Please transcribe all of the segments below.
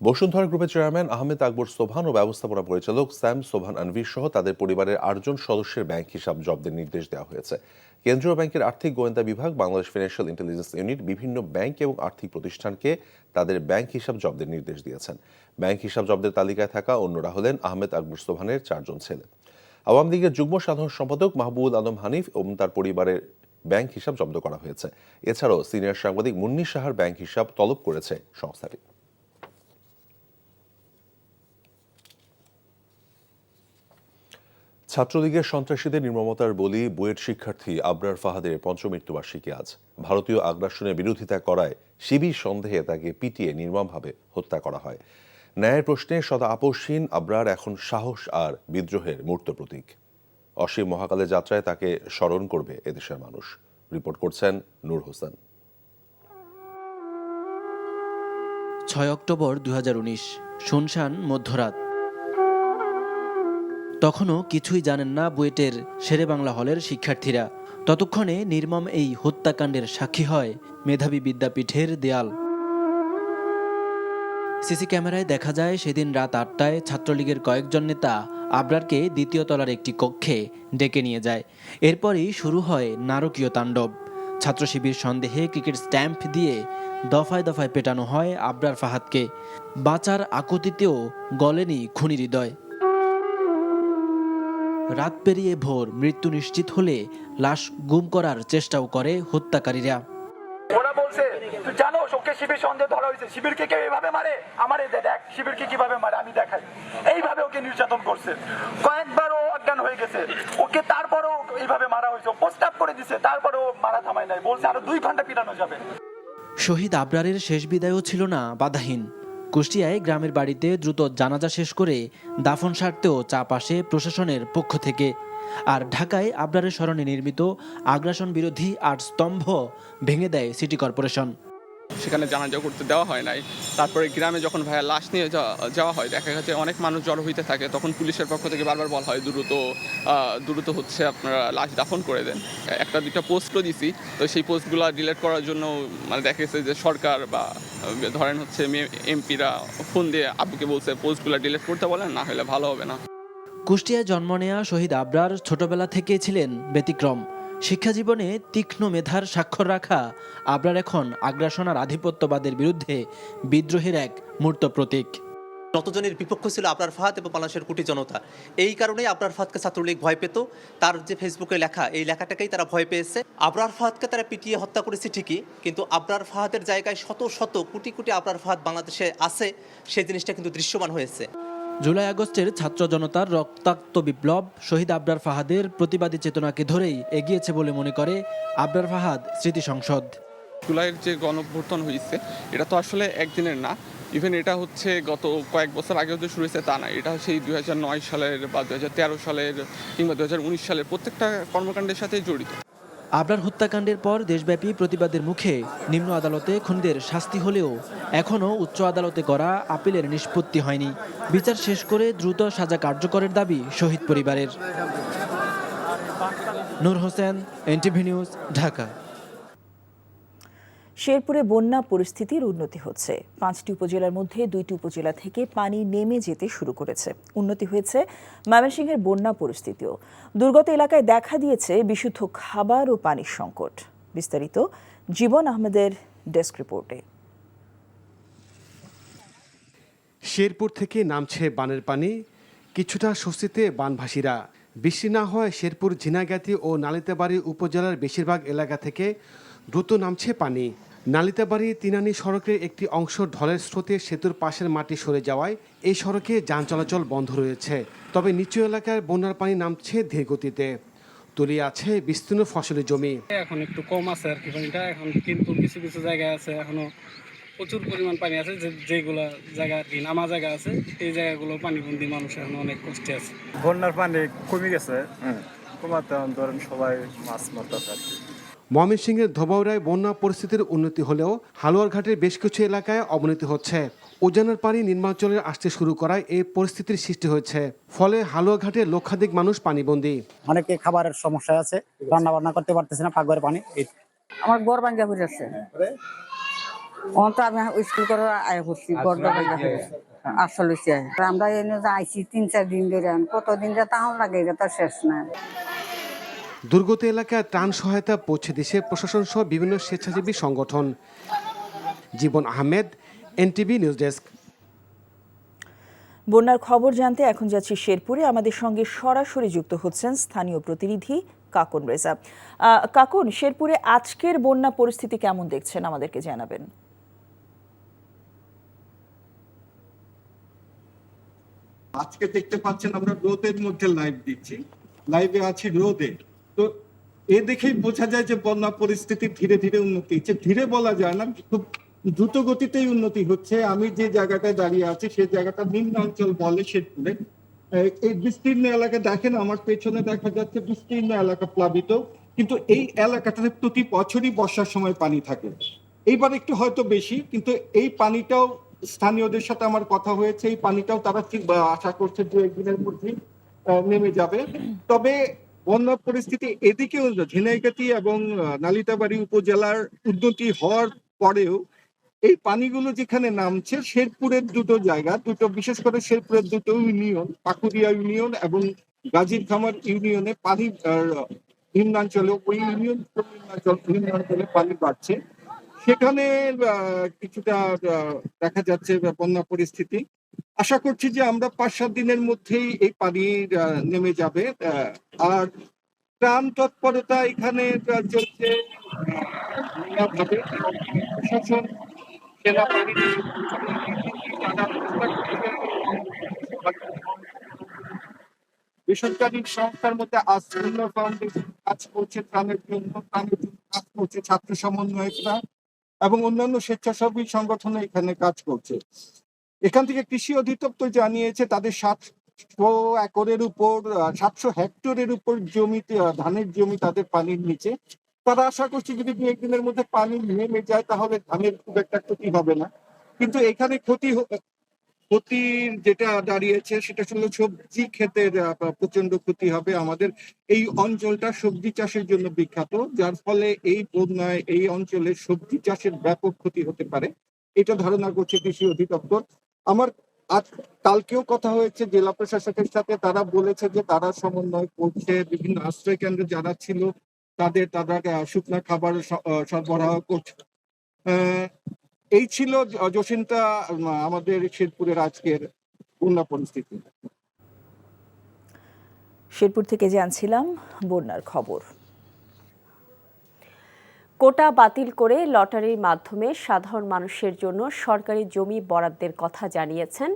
বসুন্ধরা গ্রুপের চেয়ারম্যান আহমেদ আকবর সোবহান ও ব্যবস্থাপনা পরিচালক স্যাম সোবহান আনভির সহ তাদের পরিবারের 8 সদস্যের ব্যাংক হিসাব জব্দের নির্দেশ দেওয়া হয়েছে। কেন্দ্রীয় ব্যাংকের আর্থিক গোয়েন্দা বিভাগ, বাংলাদেশ ফিনান্সিয়াল ইন্টেলিজেন্স ইউনিট বিভিন্ন ব্যাংক এবং আর্থিক প্রতিষ্ঠানকে তাদের ব্যাংক হিসাব জব্দের নির্দেশ দিয়েছেন। ব্যাংক হিসাব জব্দের তালিকায় থাকা অন্যরা হলেন আহমেদ আকবর সোবহানের 4 ছেলে। আওয়ামী লীগের যুগ্ম সাধারণ সম্পাদক মাহবুবুল আলম হানিফ এবং তার পরিবারের ব্যাংক হিসাব জব্দ করা হয়েছে। এছাড়াও সিনিয়র সাংবাদিক মুন্নি সাহার ব্যাংক হিসাব তলব করেছে সংস্থাটি। ছাত্রলীগের সন্ত্রাসীদের নির্মমতার বলি বুয়েট শিক্ষার্থী আবরার ফাহাদের পঞ্চমৃত্যুবার্ষিকী আজ। ভারতীয় আগ্রাসনের বিরোধিতা করায় শিবির সন্দেহে তাকে পিটিয়ে নির্মমভাবে হত্যা করা হয়। ন্যায়ের প্রশ্নে সদা আপোষহীন আবরার এখন সাহস আর বিদ্রোহের মূর্ত প্রতীক। অসীম মহাকালের যাত্রায় তাকে স্মরণ করবে এদেশের মানুষ। রিপোর্ট করছেন নূর হোসেন। 6 অক্টোবর 2019, শুনশান মধ্যরাত। তখনও কিছুই জানেন না বুয়েটের শেরেবাংলা হলের শিক্ষার্থীরা। ততক্ষণে নির্মম এই হত্যাকাণ্ডের সাক্ষী হয় মেধাবী বিদ্যাপীঠের দেয়াল। সিসি ক্যামেরায় দেখা যায় সেদিন রাত 8টায় ছাত্রলীগের কয়েকজন নেতা আবরারকে দ্বিতীয় তলার একটি কক্ষে ডেকে নিয়ে যায়। এরপরই শুরু হয় নারকীয় তাণ্ডব। ছাত্র শিবির সন্দেহে ক্রিকেট স্ট্যাম্প দিয়ে দফায় দফায় পেটানো হয় আবরার ফাহাদকে। বাঁচার আকুতিতেও গলেনি খুনি হৃদয়। রাত পেরিয়ে ভোর, মৃত্যু নিশ্চিত হলে লাশ গুম করার চেষ্টাও করে হত্যাকারীরা। ওরা বলছে তুই জানো ওকে শিবির সন্দেহে ধরা হয়েছে, শিবিরকে কেউ এইভাবে মারে, আমার এই দেখ শিবিরকে কিভাবে মারে আমি দেখাই। এইভাবে ওকে নির্যাতন করছে, কয়েকবার ও অজ্ঞান হয়ে গেছে, ওকে তারপরও এইভাবে মারা হয়েছে, প্রস্তাব করে দিছে, তারপরও মারা থামায় নাই, বলছে আরো 2 ঘন্টা পিটানো যাবে। শহীদ আবরারের শেষ বিদায়ও ছিল না বাধাহীন। কুষ্টিয়ায় গ্রামের বাড়িতে দ্রুত জানাজা শেষ করে দাফন সারতেও চাপ আসে প্রশাসনের পক্ষ থেকে। আর ঢাকায় আবরারের স্মরণে নির্মিত আগ্রাসন বিরোধী 8 স্তম্ভ ভেঙে দেয় সিটি কর্পোরেশন। সেখানে জানাজা করতে দেওয়া হয় নাই। তারপরে গ্রামে যখন ভাইয়া লাশ নিয়ে যাওয়া হয়, দেখা গেছে অনেক মানুষ জড়ো হইতে থাকে, তখন পুলিশের পক্ষ থেকে বারবার বলা হয় দ্রুত হচ্ছে আপনারা লাশ দাফন করে দেন। 1-2টা পোস্টও দিছি, তো সেই পোস্টগুলো ডিলিট করার জন্য মানে দেখা গেছে যে সরকার বা ধরেন হচ্ছে এমপিরা ফোন দিয়ে আব্বুকে বলছে পোস্টগুলো ডিলিট করতে বলেন, না হলে ভালো হবে না। কুষ্টিয়ায় জন্ম নেয়া শহীদ আবরার ছোটবেলা থেকেই ছিলেন ব্যতিক্রম। শিক্ষা জীবনে তীক্ষ্ণ মেধার স্বাক্ষর রাখা আবরার এখন আগ্রাসন আর আধিপত্যবাদের বিরুদ্ধে বিদ্রোহের এক মূর্ত প্রতীক। যতজনের বিপক্ষ ছিল আবরার ফাহাদ এবং বাংলাদেশের কোটি জনতা, এই কারণেই আবরার ফাহাদকে ছাত্রলীগ ভয় পেত। তার যে ফেসবুকে লেখা, এই লেখাটাকেই তারা ভয় পেয়েছে। আবরার ফাহাদকে তারা পিটিয়ে হত্যা করেছে ঠিকই, কিন্তু আবরার ফাহাদের জায়গায় শত শত কোটি কোটি আবরার ফাহাদ বাংলাদেশে আছে, সেই জিনিসটা কিন্তু দৃশ্যমান হয়েছে। জুলাই আগস্টের ছাত্র জনতার রক্তাক্ত বিপ্লব শহীদ আবরার ফাহাদের প্রতিবাদী চেতনাকে ধরেই এগিয়েছে বলে মনে করে আবরার ফাহাদ স্মৃতি সংসদ। জুলাইয়ের যে গণঅভ্যুত্থান হয়েছে, এটা তো আসলে একদিনের না। ইভেন এটা হচ্ছে গত কয়েক বছর আগেও যে শুরু হয়েছে তা না, এটা সেই 2009 সালের বা 2013 সালের কিংবা 2019 সালের প্রত্যেকটা কর্মকাণ্ডের সাথে জড়িত। আবরার হত্যাকাণ্ডের পর দেশব্যাপী প্রতিবাদের মুখে নিম্ন আদালতে খুনিদের শাস্তি হলেও এখনও উচ্চ আদালতে করা আপিলের নিষ্পত্তি হয়নি। বিচার শেষ করে দ্রুত সাজা কার্যকরের দাবি শহীদ পরিবারের। নূর হোসেন, এনটিভি নিউজ, ঢাকা। শেরপুরে বন্যা পরিস্থিতির উন্নতি হচ্ছে। 5টি উপজেলার মধ্যে 2টি উপজেলা থেকে পানি নেমে যেতে শুরু করেছে। উন্নতি হয়েছে ময়মনসিংহের বন্যা পরিস্থিতিও। দুর্গত এলাকায় দেখা দিয়েছে বিশুদ্ধ খাবার ও পানির সংকট। বিস্তারিত জীবন আহমেদের ডেস্ক রিপোর্টে। শেরপুর থেকে নামছে বানের পানি, কিছুটা স্বস্তিতে বানভাসীরা। বৃষ্টি না হয় শেরপুর, ঝিনাইগাতি ও নালিতাবাড়ী উপজেলার বেশিরভাগ এলাকা থেকে দ্রুত নামছে পানি। নালিতাবাড়ি তিনানি সড়কের একটি অংশ ঢলের স্রোতে সেতুর পাশের মাটি সরে যাওয়ায় এই সড়কে যান চলাচল বন্ধ রয়েছে। তবে নিচু এলাকার বন্যার পানি নামছে ধীর গতিতে। তলিয়ে আছে বিস্তীর্ণ ফসলি জমি। এখন একটু কম আছে আর কি পানিটা এখন, কিন্তু কিছু কিছু জায়গায় আছে এখনো প্রচুর পরিমাণ পানি আছে, যেগুলো জায়গা আর কি নামা জায়গা আছে, এই জায়গাগুলো পানিবন্দী মানুষ এখন অনেক কষ্টে আছে। বন্যার পানি কমে গেছে, কমাতে ধরেন সবাই মাছ মারতেছে আর কি। ময়মনসিংহের ধোবাউড়ায় বন্যা পরিস্থিতির উন্নতি হলেও হালুয়ারঘাটের বেশ কিছু এলাকায় অবনতি হচ্ছে। উজানের পানি নিম্নাঞ্চলে আসতে শুরু করায় এই পরিস্থিতির সৃষ্টি হয়েছে। ফলে হালুয়াঘাটে লক্ষাধিক মানুষ পানিবন্দী। অনেকে খাবারের সমস্যা আছে, রান্না বান্না করতে পারতেছে না, পাকঘরের পানি। আমার ঘর ভাঙ্গা হয়ে যাচ্ছে, তো আমি স্কুল করে আয় করছি আসলে আমরা এনে যে আইছি 3-4 দিন ধরে কতদিন যে তাহলে লাগে এটা তো শেষ না। দুর্গত এলাকায় ত্রাণ সহায়তা পৌঁছে দিচ্ছে প্রশাসন সহ বিভিন্ন স্বেচ্ছাসেবী সংগঠন। জীবন আহমেদ, এনটিভি নিউজ ডেস্ক। বন্যার খবর জানতে এখন যাচ্ছি শেরপুরে। আমাদের সঙ্গে সরাসরি যুক্ত হচ্ছেন স্থানীয় প্রতিনিধি কাকন রেজা। কাকন, শেরপুরে আজকের বন্যা পরিস্থিতি কেমন দেখছেন আমাদেরকে জানাবেন। আজকে দেখতে পাচ্ছেন আমরা রোদের মধ্যে লাইভ দিচ্ছি, লাইভে আছি রোদে। তো এ দেখেই বোঝা যায় যে বন্যা পরিস্থিতি ধীরে ধীরে উন্নতি হচ্ছে। ধীরে বলা যায় না, খুব দ্রুত গতিতেই উন্নতি হচ্ছে। আমি যে জায়গাটায় দাঁড়িয়ে আছি সেই জায়গাটা নিম্নাঞ্চল বলে শেরপুরে। এই বিস্তীর্ণ এলাকা দেখেন, আমার পেছনে দেখা যাচ্ছে বিস্তীর্ণ এলাকা প্লাবিত, কিন্তু এই এলাকাটাতে প্রতি বছরই বর্ষার সময় পানি থাকে। এইবার একটু হয়তো বেশি, কিন্তু এই পানিটাও স্থানীয়দের সাথে আমার কথা হয়েছে, এই পানিটাও তারা আশা করছে 2-1 দিনের মধ্যে নেমে যাবে। তবে বন্যা পরিস্থিতি এদিকেও ঝিনাইগাতি এবং নালিতাবাড়ী উপজেলার উন্নতি হওয়ার পরেও এই পানিগুলো যেখানে নামছে শেরপুরের দুটো জায়গা, বিশেষ করে শেরপুরের দুটো ইউনিয়ন, পাকুড়িয়া ইউনিয়ন এবং গাজীর খামার ইউনিয়নে পানি নিম্নাঞ্চলে, ওই ইউনিয়ন নিম্নাঞ্চলে পানি বাড়ছে। সেখানে কিছুটা দেখা যাচ্ছে বন্যা পরিস্থিতি। আশা করছি যে আমরা 5-7 দিনের মধ্যেই এই পানি নেমে যাবে। আর ত্রাণ তৎপরতা এখানে চলছে প্রশাসন, সেনাবাহিনী বেসরকারি সংস্থার মধ্যে আসন্ন ফাউন্ডেশন কাজ করছে ত্রাণের জন্য কাজ করছে, ছাত্র সমন্বয়করা এবং অন্যান্য স্বেচ্ছাসেবী সংগঠন এখানে কাজ করছে। এখান থেকে কৃষি অধিদপ্তর জানিয়েছে তাদের 700 একরের উপর 700 হেক্টরের উপর জমিতে ধানের জমি তাদের পানির নিচে। তারা আশা করছে যদি 2-1 দিনের মধ্যে পানি নেমে যায় তাহলে ধানের খুব একটা ক্ষতি হবে না। কিন্তু এখানে ক্ষতির যেটা দাঁড়িয়েছে সেটা হলো সবজি ক্ষেতের প্রচন্ড ক্ষতি হবে। আমাদের এই অঞ্চলটা সবজি চাষের জন্য বিখ্যাত, যার ফলে এই বন্যায় এই অঞ্চলে সবজি চাষের ব্যাপক ক্ষতি হতে পারে, এটা ধারণা করছে কৃষি অধিদপ্তর। আমার আজ কালকেও কথা হয়েছে জেলা প্রশাসকের সাথে, তারা বলেছে যে তারা সমন্বয় করছে, বিভিন্ন আশ্রয় কেন্দ্রে যারা ছিল তারা শুকনা খাবার সরবরাহ করছে। এই ছিল জসিন্তা আমাদের শেরপুরের আজকের বন্যা পরিস্থিতি। শেরপুর থেকে জানছিলাম বন্যার খবর। কোটা বাতিল করে লটারির মাধ্যমে সাধারণ মানুষের জন্য সরকারি জমি বরাদ্দের কথা জানিয়েছেন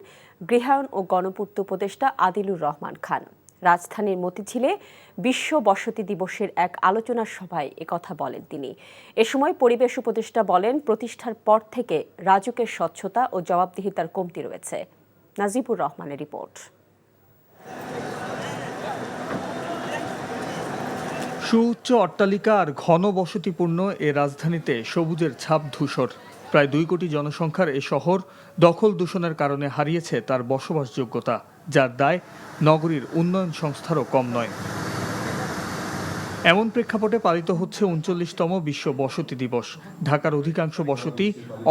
গৃহায়ন ও গণপূর্ত উপদেষ্টা আদিলুর রহমান খান। রাজধানীর মতিঝিলে বিশ্ব বসতি দিবসের এক আলোচনা সভায় একথা বলেন তিনি। এ সময় পরিবেশ উপদেষ্টা বলেন, প্রতিষ্ঠার পর থেকে রাজুকের স্বচ্ছতা ও জবাবদিহিতার কমতি রয়েছে। নাজিবুর রহমানের রিপোর্ট। সুউচ্চ অট্টালিকা আর ঘন বসতিপূর্ণ এ রাজধানীতে সবুজের ছাপ ধূসর। প্রায় 2 কোটি জনসংখ্যার এ শহর দখল দূষণের কারণে হারিয়েছে তার বসবাসযোগ্যতা, যার দায় নগরীর উন্নয়ন সংস্থারও কম নয়। এমন প্রেক্ষাপটে পালিত হচ্ছে 39তম বিশ্ব বসতি দিবস। ঢাকার অধিকাংশ বসতি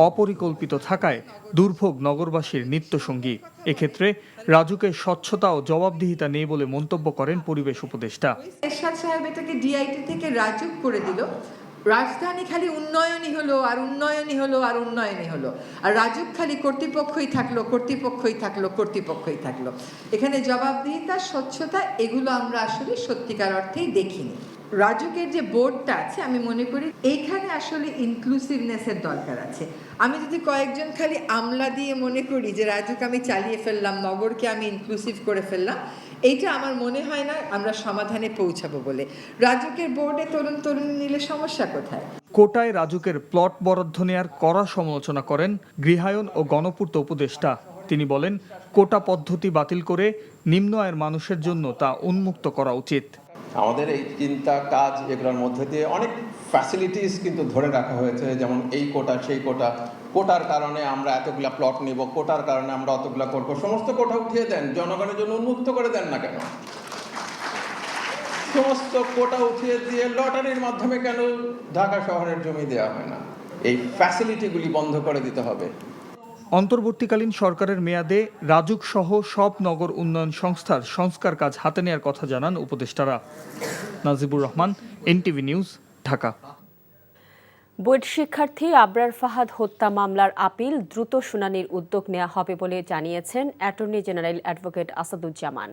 অপরিকল্পিত থাকায় দুর্ভোগ নগরবাসীর নিত্যসঙ্গী। এক্ষেত্রে রাজুকের স্বচ্ছতা ও জবাবদিহিতা নেই বলে মন্তব্য করেন পরিবেশ উপদেষ্টা। এরশাদ সাহেব এটাকে ডিআইটি থেকে রাজুক করে দিল। রাজধানী খালি উন্নয়নই হলো আর উন্নয়নই হলো আর উন্নয়নই হলো, আর রাজুক খালি কর্তৃপক্ষই থাকলো কর্তৃপক্ষই থাকলো কর্তৃপক্ষই থাকলো। এখানে জবাবদিহিতা, স্বচ্ছতা এগুলো আমরা আসলে সত্যিকার অর্থেই দেখিনি। রাজুকের যে বোর্ডটা আছে, আমি মনে করি এইখানে আসলে ইনক্লুসিভনেসের দরকার আছে। আমি যদি কয়েকজন খালি আমলা দিয়ে মনে করি যে রাজুক আমি চালিয়ে ফেললাম, নগরকে আমি ইনক্লুসিভ করে ফেললাম, এইটা আমার মনে হয় না আমরা সমাধানে পৌঁছাবো বলে। রাজুকের বোর্ডে তরুণ তরুণী নিলে সমস্যা কোথায়? কোটায় রাজুকের প্লট বরাদ্দ নেয়ার কড়া সমালোচনা করেন গৃহায়ন ও গণপূর্ত উপদেষ্টা। তিনি বলেন, কোটা পদ্ধতি বাতিল করে নিম্ন আয়ের মানুষের জন্য তা উন্মুক্ত করা উচিত। আমাদের এই চিন্তা কাজ এগুলোর মধ্যে দিয়ে অনেক ফ্যাসিলিটিস কিন্তু ধরে রাখা হয়েছে, যেমন এই কোটা সেই কোটা, কোটার কারণে আমরা এতগুলা প্লট নিব, কোটার কারণে আমরা অতগুলা করবো। সমস্ত কোটা উঠিয়ে দেন, জনগণের জন্য উন্মুক্ত করে দেন না কেন? সমস্ত কোটা উঠিয়ে দিয়ে লটারির মাধ্যমে কেন ঢাকা শহরের জমি দেওয়া হয় না? এই ফ্যাসিলিটিগুলি বন্ধ করে দিতে হবে। অন্তর্বর্তীকালীন সরকারের মেয়াদে রাজুক সহ সব নগর উন্নয়ন সংস্থার সংস্কার কাজ হাতে নেওয়ার কথা জানান উপদেষ্টারা। নাজিবুর রহমান, এনটিভি নিউজ, ঢাকা। বুয়েট শিক্ষার্থী আবরার ফাহাদ হত্যা মামলার আপিল দ্রুত শুনানির উদ্যোগ নেওয়া হবে বলে জানিয়েছেন অ্যাটর্নি জেনারেল অ্যাডভোকেট আসাদুজ্জামান।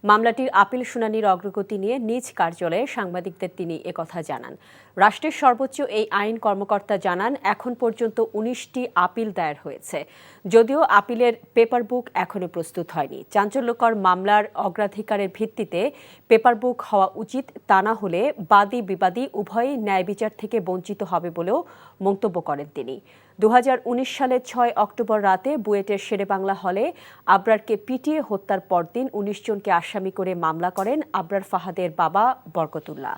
মামলাটির আপিল শুনানির অগ্রগতি নিয়ে নিজ কার্যালয়ে সাংবাদিকদের তিনি একথা জানান। রাষ্ট্রের সর্বোচ্চ এই আইন কর্মকর্তা জানান, এখন পর্যন্ত 19টি আপিল দায়ের হয়েছে, যদিও আপিলের পেপার বুক এখনো প্রস্তুত হয়নি। চাঞ্চল্যকর মামলার অগ্রাধিকারের ভিত্তিতে পেপার বুক হওয়া উচিত, তা না হলে বাদী বিবাদী উভয়ই ন্যায় বিচার থেকে বঞ্চিত হবে বলেও মন্তব্য করেন তিনি। 2019 সালের 6 অক্টোবর রাতে বুয়েটের শেরেবাংলা হলে আবরারকে পিটিয়ে হত্যার পরদিন 19 জনকে আসামি করে মামলা করেন আবরার ফাহাদের বাবা বরকতুল্লাহ।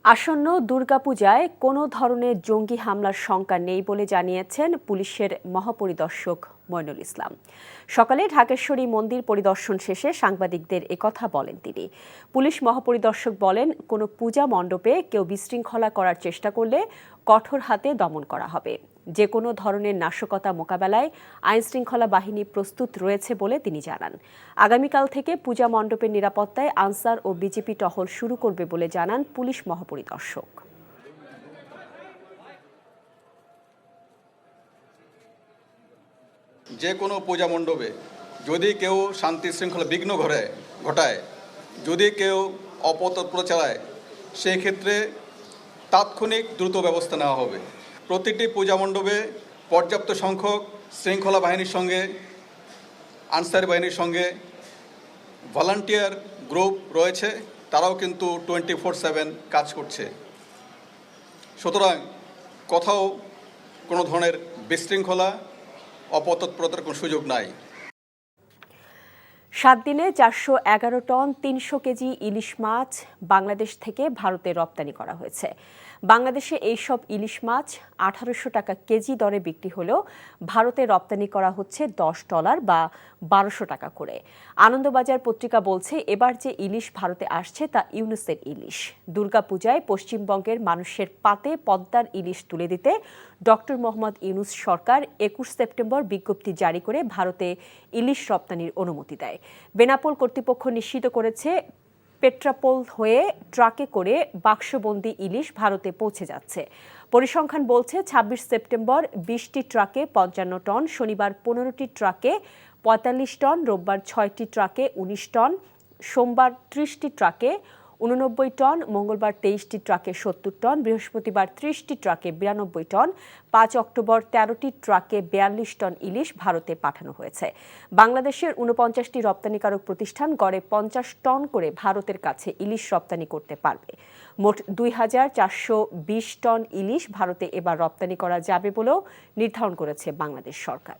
আসন্ন দুর্গাপূজায় কোনো ধরনের জঙ্গি হামলার শঙ্কা নেই বলে জানিয়েছেন পুলিশের মহাপরিদর্শক মইনুল ইসলাম। সকালে ঢাকেশ্বরী মন্দির পরিদর্শন শেষে সাংবাদিকদের একথা বলেন তিনি। পুলিশ মহাপরিদর্শক বলেন, কোনো পূজা মণ্ডপে কেউ বিশৃঙ্খলা করার চেষ্টা করলে কঠোর হাতে দমন করা হবে। যে কোনো ধরনের নাশকতা মোকাবেলায় আইনশৃঙ্খলা বাহিনী প্রস্তুত রয়েছে বলে তিনি জানান। আগামীকাল থেকে পূজা মণ্ডপের নিরাপত্তায় আনসার ও বিজেপি টহল শুরু করবে বলে জানান পুলিশ মহাপরিদর্শক। যে কোনো পূজা মণ্ডপে যদি কেউ শান্তি শৃঙ্খলা বিঘ্ন ঘটায়, যদি কেউ অপতৎপর চালায়, সেই ক্ষেত্রে তাৎক্ষণিক দ্রুত ব্যবস্থা নেওয়া হবে। প্রতিটি পূজা মণ্ডপে পর্যাপ্ত সংখ্যক শৃঙ্খলা বাহিনীর সঙ্গে, আনসার বাহিনীর সঙ্গে ভলান্টিয়ার গ্রুপ রয়েছে, তারাও কিন্তু 24/7 কাজ করছে। সুতরাং কোথাও কোনো ধরনের বিশৃঙ্খলা অপতৎপরতার কোনো সুযোগ নাই। 7 দিনে 411 টন 300 কেজি ইলিশ মাছ বাংলাদেশ থেকে ভারতে রপ্তানি করা হয়েছে। বাংলাদেশে এইসব ইলিশ মাছ 1800 টাকা কেজি দরে বিক্রি হলেও ভারতে রপ্তানি করা হচ্ছে $10 বা 1200 টাকা করে। আনন্দবাজার পত্রিকা বলছে, এবার যে ইলিশ ভারতে আসছে তা ইউনুসের ইলিশ। দুর্গাপূজায় পশ্চিমবঙ্গের মানুষের পাতে পদ্মার ইলিশ তুলে দিতে ডক্টর মোহাম্মদ ইউনুস সরকার 21 সেপ্টেম্বর বিজ্ঞপ্তি জারি করে ভারতে ইলিশ রপ্তানির অনুমতি দেয়। বেনাপোল কর্তৃপক্ষ নিশ্চিত করেছে, পেট্রাপোল হয়ে ট্রাকে করে বাক্সবন্দি ইলিশ ভারতে পৌঁছে যাচ্ছে। পরিসংখ্যান বলছে 26 সেপ্টেম্বর 20টি ট্রাকে 55 টন, শনিবার 15টি ট্রাকে 45 টন, রোববার 6টি ট্রাকে 19 টন, সোমবার 30টি ট্রাকে 89 টন, মঙ্গলবার 23টি ট্রাকে 70 টন, বৃহস্পতিবার 30টি ট্রাকে 92 টন, 5 অক্টোবর 13টি ট্রাকে 42 টন ইলিশ ভারতে পাঠানো হয়েছে। বাংলাদেশের 49টি রপ্তানিকারক প্রতিষ্ঠান গড়ে 50 টন করে ভারতের কাছে ইলিশ রপ্তানি করতে পারবে। মোট 2420 টন ইলিশ ভারতে এবার রপ্তানি করা যাবে বলেও নির্ধারণ করেছে বাংলাদেশ সরকার।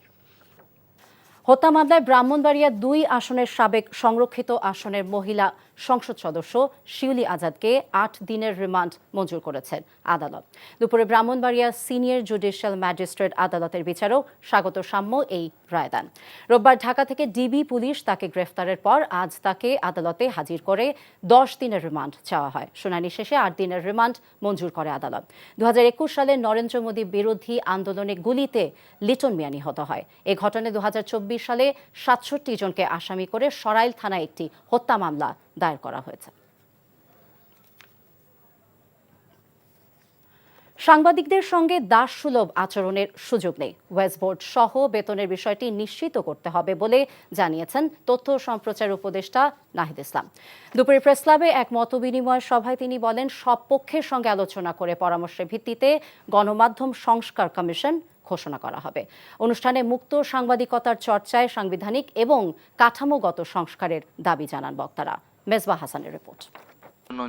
হত্যা মামলায় ব্রাহ্মণবাড়িয়া 2 আসনের সাবেক সংরক্ষিত আসনের মহিলা সংসদ সদস্য শিউলি আজাদকে 8 দিনের রিমান্ড মঞ্জুর করেছেন আদালত। দুপুরে ব্রাহ্মণবাড়িয়া সিনিয়র জুডিশিয়াল ম্যাজিস্ট্রেট আদালতের বিচারক স্বাগত সাম্য এই রায় দেন। রোববার ঢাকা থেকে ডিবি পুলিশ তাকে গ্রেফতারের পর আজ তাকে আদালতে হাজির করে 10 দিনের রিমান্ড চাওয়া হয়। শুনানি শেষে 8 দিনের রিমান্ড মঞ্জুর করে আদালত। 2021 সালে নরেন্দ্র মোদী বিরোধী আন্দোলনে গুলিতে লিটন মিয়া নিহত হয়। এই ঘটনায় 2024 সালে 67 জনকে আসামি করে সরাইল থানায় একটি হত্যা মামলা দায়ের করা হয়েছে। সাংবাদিকদের সঙ্গে দাসসুলভ আচরণের সুযোগ নেই। ওয়েস্টবোর্ড সহ বেতনের বিষয়টি নিশ্চিত করতে হবে বলে জানিয়েছেন তথ্য সম্প্রচার উপদেষ্টা নাহিদ ইসলাম। দুপুরে প্রেস ক্লাবে এক মতবিনিময় সভায় তিনি বলেন, সব পক্ষের সঙ্গে আলোচনা করে পরামর্শের ভিত্তিতে গণমাধ্যম সংস্কার কমিশন ঘোষণা করা হবে। অনুষ্ঠানে মুক্ত সাংবাদিকতার চর্চায় সাংবিধানিক এবং কাঠামোগত সংস্কারের দাবি জানান বক্তারা। মেজবা হাসানের রিপোর্ট।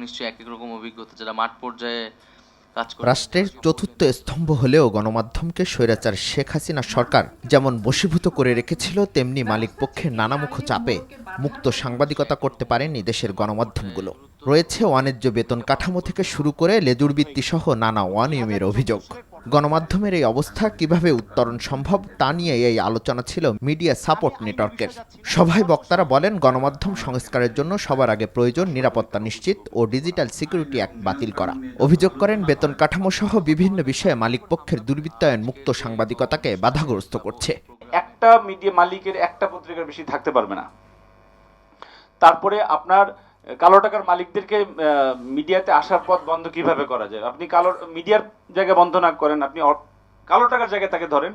নিশ্চয়ই একই রকম অভিজ্ঞতা যারা মাঠ পর্যায়ে রাষ্ট্রের চতুর্থ স্তম্ভ হলেও গণমাধ্যমকে স্বৈরাচার শেখ হাসিনা সরকার যেমন বশীভূত করে রেখেছিল, তেমনি মালিক পক্ষের নানামুখ চাপে মুক্ত সাংবাদিকতা করতে পারেনি দেশের গণমাধ্যমগুলো। রয়েছে অন্যায্য বেতন কাঠামো থেকে শুরু করে লেজুড়বৃত্তি সহ নানা অনিয়মের অভিযোগ। গণমাধ্যমের এই অবস্থা কিভাবে উত্তরণ সম্ভব তা নিয়ে এই আলোচনা ছিল মিডিয়া সাপোর্ট নেটওয়ার্কের। সভায় বক্তারা বলেন, গণমাধ্যম সংস্কারের জন্য সবার আগে প্রয়োজন নিরাপত্তা নিশ্চিত ও ডিজিটাল সিকিউরিটি অ্যাক্ট বাতিল করা। অভিযোগ করেন, বেতন কাঠামো সহ বিভিন্ন বিষয়ে মালিকপক্ষের দুর্বৃত্তায়ন মুক্ত সাংবাদিকতাকে বাধাগ্রস্ত করছে। একটা মিডিয়া মালিকের একটা পত্রিকার বেশি থাকতে পারবে না। তারপরে আপনার কালো টাকার মালিকদেরকে মিডিয়াতে আসার পথ বন্ধ কিভাবে করা যায়? আপনি কালো মিডিয়ার জায়গায় বন্ধ না করেন, আপনি কালো টাকার জায়গায় তাকে ধরেন,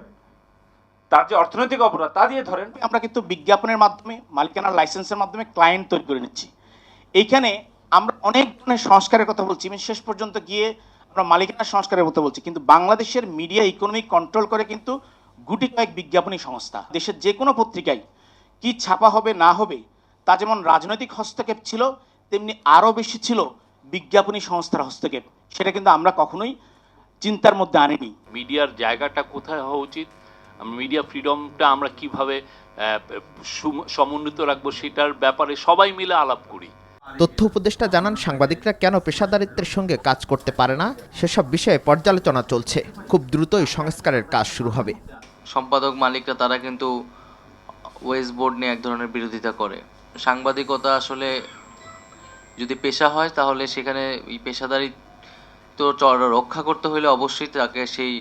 তার যে অর্থনৈতিক অপরাধ তা দিয়ে ধরেন। আমরা কিন্তু বিজ্ঞাপনের মাধ্যমে, মালিকানার লাইসেন্সের মাধ্যমে ক্লায়েন্ট তৈরি করে নিচ্ছি। এইখানে আমরা অনেক ধরনের সংস্কারের কথা বলছি, শেষ পর্যন্ত গিয়ে আমরা মালিকানার সংস্কারের কথা বলছি, কিন্তু বাংলাদেশের মিডিয়া ইকোনমি কন্ট্রোল করে কিন্তু গুটি কয়েক বিজ্ঞাপনী সংস্থা। দেশের যে কোনো পত্রিকায় কি ছাপা হবে না হবে তা যেমন রাজনৈতিক হস্তক্ষেপ ছিল, তেমনি আরও বেশি ছিল বিজ্ঞাপনী সংস্থার হস্তক্ষেপ। সেটা কিন্তু আমরা কখনোই চিন্তার মধ্যে আনিনি। মিডিয়ার জায়গাটা কোথায় হওয়া উচিত, মিডিয়া ফ্রিডমটা আমরা কিভাবে সমুন্নত রাখবো, সেটার ব্যাপারে সবাই মিলে আলাপ করি। তথ্য উপদেষ্টা জানান, সাংবাদিকরা কেন পেশাদারিত্বের সঙ্গে কাজ করতে পারে না সেসব বিষয়ে পর্যালোচনা চলছে। খুব দ্রুতই সংস্কারের কাজ শুরু হবে। সম্পাদক মালিকরা তারা কিন্তু ওয়েস বোর্ড নিয়ে এক ধরনের বিরোধিতা করে। সাংবাদিকতা আসলে যদি পেশা হয় তাহলে সেখানে এই পেশাদারিত্ব রক্ষা করতে হলে অবশ্যই তাকে সেই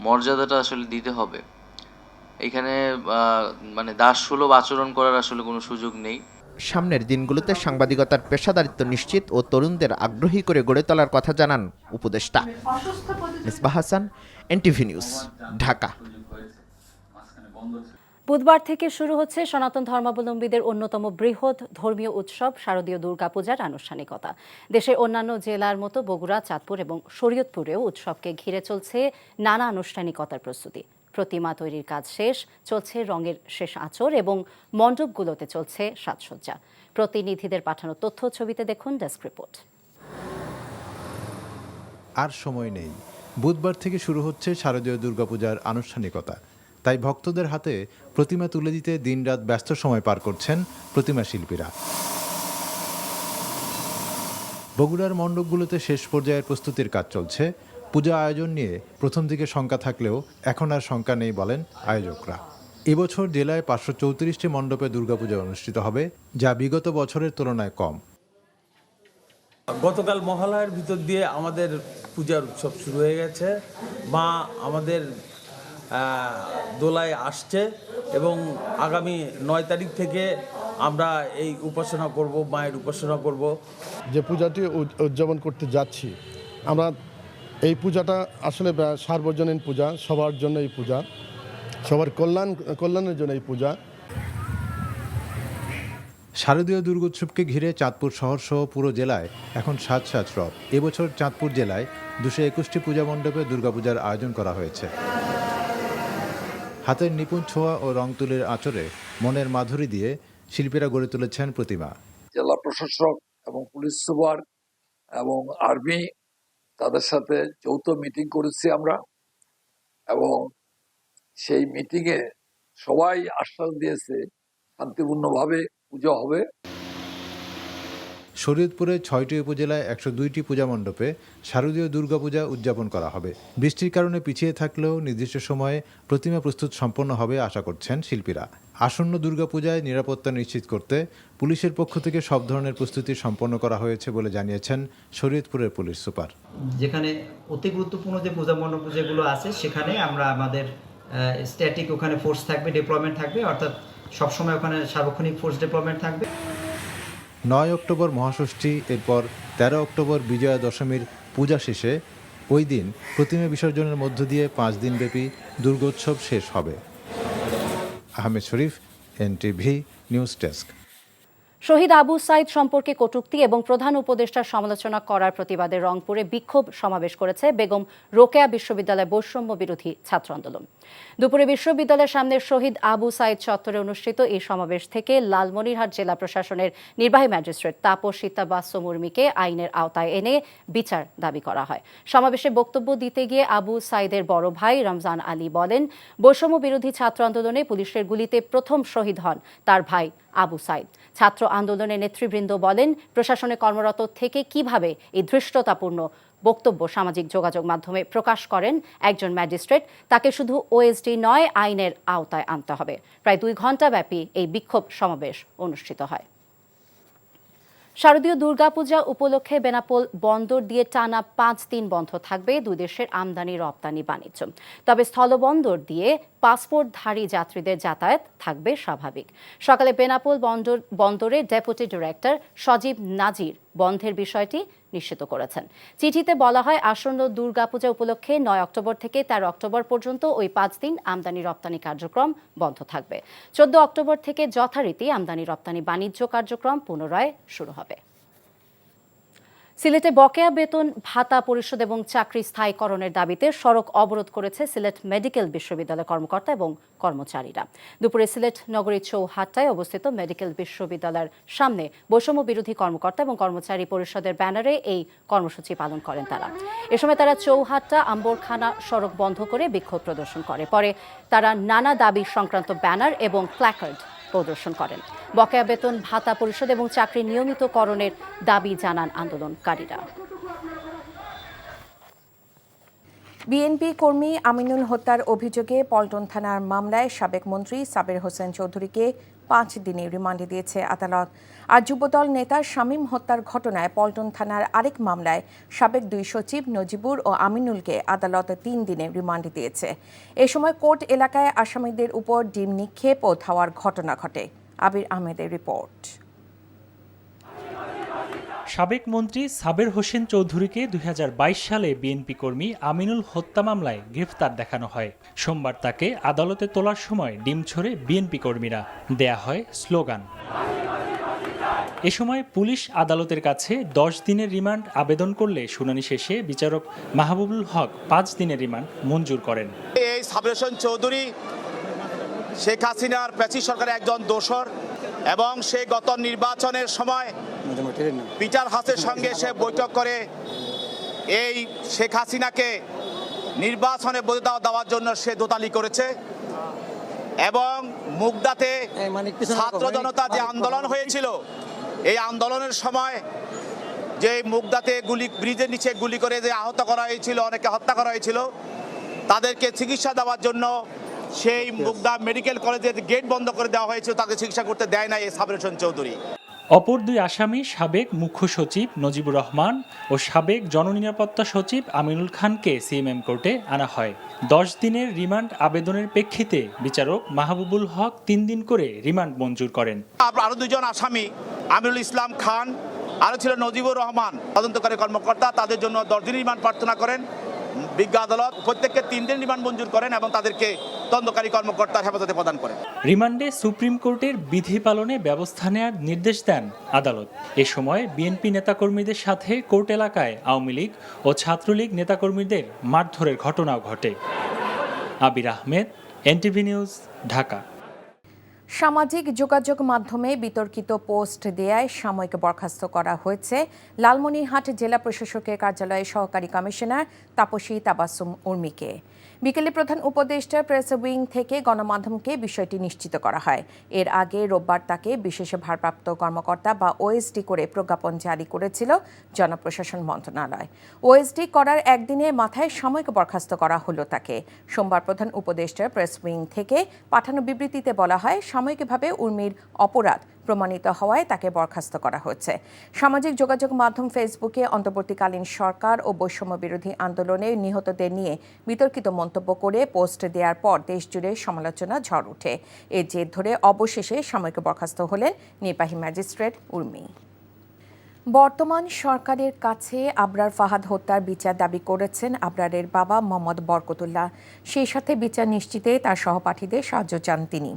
মর্যাদাটা আসলে দিতে হবে। এখানে মানে দাসসুলভ আচরণ করার আসলে কোনো সুযোগ নেই। সামনের দিনগুলোতে সাংবাদিকতার পেশাদারিত্ব নিশ্চিত ও তরুণদের আগ্রহী করে গড়ে তোলার কথা জানান উপদেষ্টা। Misbah Hasan, NTV news, Dhaka. বুধবার থেকে শুরু হচ্ছে সনাতন ধর্মাবলম্বীদের অন্যতম বৃহৎ ধর্মীয় উৎসব শারদীয় দুর্গাপূজার আনুষ্ঠানিকতা। দেশের অন্যান্য জেলার মতো বগুড়া, চাঁদপুর এবং শরীয়তপুরেও উৎসবকে ঘিরে চলছে নানা আনুষ্ঠানিকতার প্রস্তুতি। প্রতিমা তৈরির কাজ শেষ, চলছে রঙের শেষ আঁচড় এবং মণ্ডপগুলোতে চলছে সাজসজ্জা। প্রতিনিধিদের পাঠানো তথ্য ছবিতে দেখুন ডেস্ক রিপোর্ট। আর সময় নেই, বুধবার থেকে শুরু হচ্ছে শারদীয় দুর্গাপূজার আনুষ্ঠানিকতা। তাই ভক্তদের হাতে প্রতিমা তুলে দিতে দিনরাত ব্যস্ত সময় পার করছেন প্রতিমা শিল্পীরা। বগুড়ার মণ্ডপগুলোতে শেষ পর্যায়ের প্রস্তুতির কাজ চলছে। পূজা আয়োজন নিয়ে প্রথম দিকে শঙ্কা থাকলেও এখন আর শঙ্কা নেই বলেন আয়োজকরা। এবছর জেলায় 534টি মণ্ডপে দুর্গাপূজা অনুষ্ঠিত হবে, যা বিগত বছরের তুলনায় কম। গতকাল মহালয়ার ভিতর দিয়ে আমাদের পূজার উৎসব শুরু হয়ে গেছে। মা আমাদের দোলায় আসছে এবং আগামী 9 তারিখ থেকে আমরা এই উপাসনা করব, মায়ের উপাসনা করব। যে পূজাটি উদযাপন করতে যাচ্ছি আমরা, এই পূজাটা আসলে সার্বজনীন পূজা, সবার জন্য এই পূজা, সবার কল্যাণের জন্য এই পূজা। শারদীয় দুর্গোৎসবকে ঘিরে চাঁদপুর শহর সহ পুরো জেলায় এখন সাজ রব। এবছর চাঁদপুর জেলায় 221টি পূজা মণ্ডপে দুর্গাপূজার আয়োজন করা হয়েছে। হাতের নিপুণ ছোঁয়া ও রং তুলির আঁচড়ে মনের মাধুরী দিয়ে শিল্পীরা গড়ে তুলেছেন প্রতিমা। জেলা প্রশাসক এবং পুলিশ সুপার এবং আর্মি তাদের সাথে যৌথ মিটিং করেছি আমরা, এবং সেই মিটিংয়ে সবাই আশ্বাস দিয়েছে শান্তিপূর্ণভাবে পুজো হবে। শরীয়তপুরে 6টি উপজেলায় 102টি পূজা মণ্ডপে শারদীয় দুর্গাপূজা উদযাপন করা হবে। বৃষ্টির কারণে পিছিয়ে থাকলেও নির্দিষ্ট সময়ে প্রতিমা প্রস্তুত সম্পন্ন হবে আশা করছেন শিল্পীরা। আসন্ন দুর্গাপূজায় নিরাপত্তা নিশ্চিত করতে পুলিশের পক্ষ থেকে সব ধরনের প্রস্তুতি সম্পন্ন করা হয়েছে বলে জানিয়েছেন শরীয়তপুরের পুলিশ সুপার। যেখানে অতি গুরুত্বপূর্ণ যে পূজা মণ্ডপ যেগুলো আছে সেখানে আমরা আমাদের স্ট্যাটিক ওখানে ফোর্স থাকবে, ডিপ্লয়মেন্ট থাকবে, অর্থাৎ সবসময় ওখানে সার্বক্ষণিক ফোর্স ডিপ্লয়মেন্ট থাকবে। 9 অক্টোবর মহাষষ্ঠী, এরপর 13 অক্টোবর বিজয়া দশমীর পূজা শেষে ওই দিন প্রতিমা বিসর্জনের মধ্য দিয়ে 5 দিনব্যাপী দুর্গোৎসব শেষ হবে। আহমেদ শরীফ, এনটিভি নিউজ ডেস্ক। শহীদ আবু সাইদ সম্পর্কে কটূক্তি এবং প্রধান উপদেষ্টার সমালোচনা করার প্রতিবাদে রংপুরে বিক্ষোভ সমাবেশ করেছে বেগম রোকেয়া বিশ্ববিদ্যালয় বৈষম্য বিরোধী ছাত্র আন্দোলন। দুপুরে বিশ্ববিদ্যালয়ের সামনে শহীদ আবু সাইদ চত্বরে অনুষ্ঠিত এই সমাবেশ থেকে লালমনিরহাট জেলা প্রশাসনের নির্বাহী ম্যাজিস্ট্রেট তাপস সীতাবাস্য মুর্মীকে আইনের আওতায় এনে বিচার দাবি করা হয়। সমাবেশে বক্তব্য দিতে গিয়ে আবু সাইদের বড় ভাই রমজান আলী বলেন, বৈষম্য বিরোধী ছাত্র আন্দোলনে পুলিশের গুলিতে প্রথম শহীদ হন তার ভাই আবু সাইদ। ছাত্র আন্দোলনের নেতৃবৃন্দ বলেন, প্রশাসনে কর্মরত থেকে কিভাবে এই ধৃষ্টতাপূর্ণ বক্তব্য সামাজিক যোগাযোগ মাধ্যমে প্রকাশ করেন একজন ম্যাজিস্ট্রেট, তাকে শুধু ওএসডি নয়, আইনের আওতায় আনতে হবে। প্রায় 2 ঘণ্টা ব্যাপী এই বিক্ষোভ সমাবেশ অনুষ্ঠিত হয়। শারদীয় দুর্গাপূজা উপলক্ষে বেনাপোল বন্দর দিয়ে টানা 5 দিন বন্ধ থাকবে দুই দেশের আমদানি রপ্তানি বাণিজ্য। তবে স্থলবন্দর দিয়ে পাসপোর্টধারী যাত্রীদের যাতায়াত থাকবে স্বাভাবিক। সকালে বেনাপোল বন্দরের ডেপুটি ডিরেক্টর সজীব নাজির বন্ধের বিষয়টি নিশ্চিত করেছেন। চিঠিতে বলা হয়, আসন্ন দুর্গাপূজা উপলক্ষে 9 অক্টোবর থেকে 13 অক্টোবর পর্যন্ত ওই 5 দিন আমদানি রপ্তানি কার্যক্রম বন্ধ থাকবে। 14 অক্টোবর থেকে যথারীতি আমদানি রপ্তানি বাণিজ্য কার্যক্রম পুনরায় শুরু হবে। সিলেটে বকেয়া বেতন ভাতা পরিশোধ এবং চাকরি স্থায়ীকরণের দাবিতে সড়ক অবরোধ করেছে সিলেট মেডিকেল বিশ্ববিদ্যালয়ের কর্মকর্তা এবং কর্মচারীরা। দুপুরে সিলেট নগরীর চৌহাট্টায় অবস্থিত মেডিকেল বিশ্ববিদ্যালয়ের সামনে বৈষম্য বিরোধী কর্মকর্তা এবং কর্মচারী পরিষদের ব্যানারে এই কর্মসূচি পালন করেন তারা। এ সময় তারা চৌহাট্টা আম্বরখানা সড়ক বন্ধ করে বিক্ষোভ প্রদর্শন করে। পরে তারা নানা দাবি সংক্রান্ত ব্যানার এবং প্ল্যাকার্ড প্রদর্শন করেন। বকেয়া বেতন ভাতা পরিশোধ এবং চাকরি নিয়মিতকরণের দাবি জানান আন্দোলনকারীরা। বিএনপি কর্মী আমিনুল হত্যার অভিযোগে পল্টন থানার মামলায় সাবেক মন্ত্রী সাবের হোসেন চৌধুরীকে 5 দিনের রিমান্ডে দিয়েছে আদালত। আর যুবদল নেতা শামীম হত্যার ঘটনায় পল্টন থানার আরেক মামলায় সাবেক 2 সচিব নজিবুর ও আমিনুলকে আদালত 3 দিনের রিমান্ডে দিয়েছে। এ সময় কোর্ট এলাকায় আসামিদের উপর ডিম নিক্ষেপ ও ধাওয়ার ঘটনা ঘটে। আবির আহমেদের রিপোর্ট। সাবেক মন্ত্রী সাবের হোসেন চৌধুরীকে 2022 সালে বিএনপি কর্মী আমিনুল হত্যা মামলায় গ্রেফতার দেখানো হয়। সোমবার তাকে আদালতে তোলার সময় ডিম ছড়ে বিএনপি কর্মীরা, দেয়া হয় স্লোগান। এ সময় পুলিশ আদালতের কাছে 10 দিনের রিমান্ড আবেদন করলে শুনানি শেষে বিচারক মাহবুবুল হক 5 দিনের রিমান্ড মঞ্জুর করেন। এই সাবের হোসেন চৌধুরী শেখ হাসিনার প্যাচি সরকারের একজন দোসর এবং সে গত নির্বাচনের সময় পিটার হাসের সঙ্গে সে বৈঠক করে এই শেখ হাসিনাকে নির্বাচনে বৈধতা দেওয়ার জন্য সে দোতালি করেছে এবং মুগদাতে ছাত্র জনতা যে আন্দোলন হয়েছিল, এই আন্দোলনের সময় যে মুগদাতে ব্রিজের নিচে গুলি করে যে আহত করা হয়েছিল, অনেকে হত্যা করা হয়েছিল, তাদেরকে চিকিৎসা দেওয়ার জন্য সেই মুগদা মেডিকেল কলেজের গেট বন্ধ করে দেওয়া হয়েছিল, তাকে চিকিৎসা করতে দেয় না এই সাবের হোসেন চৌধুরী। অপর 2 আসামি সাবেক মুখ্য সচিব নজিবুর রহমান ও সাবেক জননিরাপত্তা সচিব আমিনুল খানকে সিএমএম কোর্টে আনা হয়। 10 দিনের রিমান্ড আবেদনের প্রেক্ষিতে বিচারক মাহবুবুল হক 3 দিন করে রিমান্ড মঞ্জুর করেন। আরো 2 জন আসামি আমিনুল ইসলাম খান, আরো ছিল নজিবুর রহমান, তদন্তকারী কর্মকর্তা, তাদের জন্য 10 দিন রিমান্ড প্রার্থনা করেন। বিজ্ঞ আদালত প্রত্যেককে 3 দিন রিমান্ড মঞ্জুর করেন এবং তাদেরকে তদন্তকারী কর্মকর্তার হেফাজতে প্রদান করেন। রিমান্ডে সুপ্রিম কোর্টের বিধি পালনে ব্যবস্থা নেওয়ার নির্দেশ দেন আদালত। এ সময় বিএনপি নেতাকর্মীদের সাথে কোর্ট এলাকায় আওয়ামী লীগ ও ছাত্রলীগ নেতাকর্মীদের মারধরের ঘটনাও ঘটে। আবির আহমেদ, এনটিভি নিউজ, ঢাকা। সামাজিক যোগাযোগ মাধ্যমে বিতর্কিত পোস্ট দেয়ায় সাময়িক বরখাস্ত করা হয়েছে লালমনিরহাট জেলা প্রশাসকের কার্যালয়ের সহকারী কমিশনার তাপসী তাবাসসুম উর্মিকে। বিকেলে প্রধান উপদেষ্টা প্রেস উইং থেকে গণমাধ্যমকে বিষয়টি নিশ্চিত করা হয়। এর আগে রোববার তাকে বিশেষ ভারপ্রাপ্ত কর্মকর্তা বা ওএসডি করে প্রজ্ঞাপন জারি করেছিল জনপ্রশাসন মন্ত্রণালয়। ওএসডি করার একদিনের মাথায় সাময়িক বরখাস্ত করা হলো তাকে। সোমবার প্রধান উপদেষ্টার প্রেস উইং থেকে পাঠানো বিবৃতিতে বলা হয়, সাময়িকভাবে উর্মির অপরাধ প্রমাণিত হওয়ায় তাকে বরখাস্ত করা হয়েছে। সামাজিক যোগাযোগ মাধ্যম ফেসবুকে অন্তর্বর্তীকালীন সরকার ও বৈষম্য বিরোধী আন্দোলনে নিহতদের নিয়ে বিতর্কিত মন্তব্য করে পোস্ট দেওয়ার পর দেশজুড়ে সমালোচনা ঝড় ওঠে। এর জের ধরে অবশেষে সাময়িক বরখাস্ত হলেন নির্বাহী ম্যাজিস্ট্রেট উর্মি। বর্তমান সরকারের কাছে আবরার ফাহাদ হত্যার বিচার দাবি করেছেন আবরারের বাবা মোহাম্মদ বরকতুল্লাহ। সেই সাথে বিচার নিশ্চিতে তার সহপাঠীদের সাহায্য চান তিনি।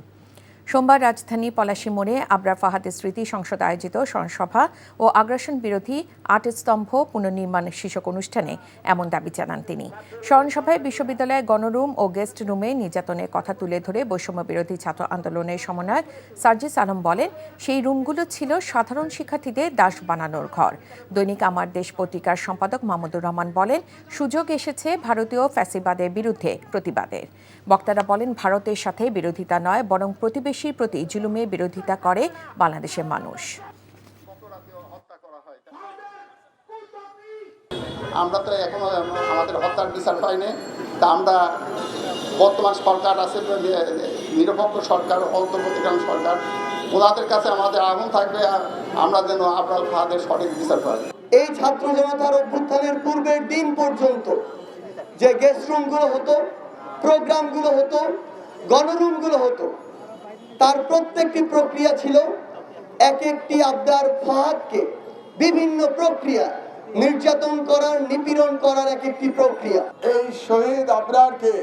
সোমবার রাজধানী পলাশী মোড়ে আবরার ফাহাদের স্মৃতি সংসদ আয়োজিত স্মরণসভা ও আগ্রাসন বিরোধী 8 স্তম্ভ পুনর্নির্মাণ শীর্ষক অনুষ্ঠানে এমন দাবি জানান তিনি। স্মরণসভায় বিশ্ববিদ্যালয়ের গণরুম ও গেস্ট রুমে নির্যাতনের কথা তুলে ধরে বৈষম্য বিরোধী ছাত্র আন্দোলনের সমন্বয়ক সার্জিস আলম বলেন, সেই রুমগুলো ছিল সাধারণ শিক্ষার্থীদের দাস বানানোর ঘর। দৈনিক আমার দেশ পত্রিকার সম্পাদক মাহমুদুর রহমান বলেন, সুযোগ এসেছে ভারতীয় ফ্যাসিবাদের বিরুদ্ধে প্রতিবাদের। বক্তারা বলেন, ভারতের সাথে বিরোধিতা নয়, বরং প্রতিবেশী প্রতিবেশীর প্রতি জুলুমের বিরোধিতা করে বাংলাদেশের মানুষ। আমরা তো এখনো আমাদের হত্যার বিচার হয়নি, তা আমরা বর্তমান সরকার আছে, নিরপেক্ষ সরকার, অন্তর্বর্তীকালীন সরকার, ওনাদের কাছে আমাদের আহ্বান থাকবে আমরা যেন আবরাল ফাহাদের সঠিক বিচার করি। এই ছাত্র জনতার অভ্যুত্থানের পূর্বের দিন পর্যন্ত যে গেস্ট রুমগুলো হতো, প্রোগ্রামগুলো হতো, গণরুমগুলো হতো, তার প্রত্যেকটি প্রক্রিয়া ছিল এক একটি আবরার ফাহাদকে বিভিন্ন প্রক্রিয়া নির্যাতন করার, নিপীড়ন করার এক একটি প্রক্রিয়া। এই শহীদ আবরারকে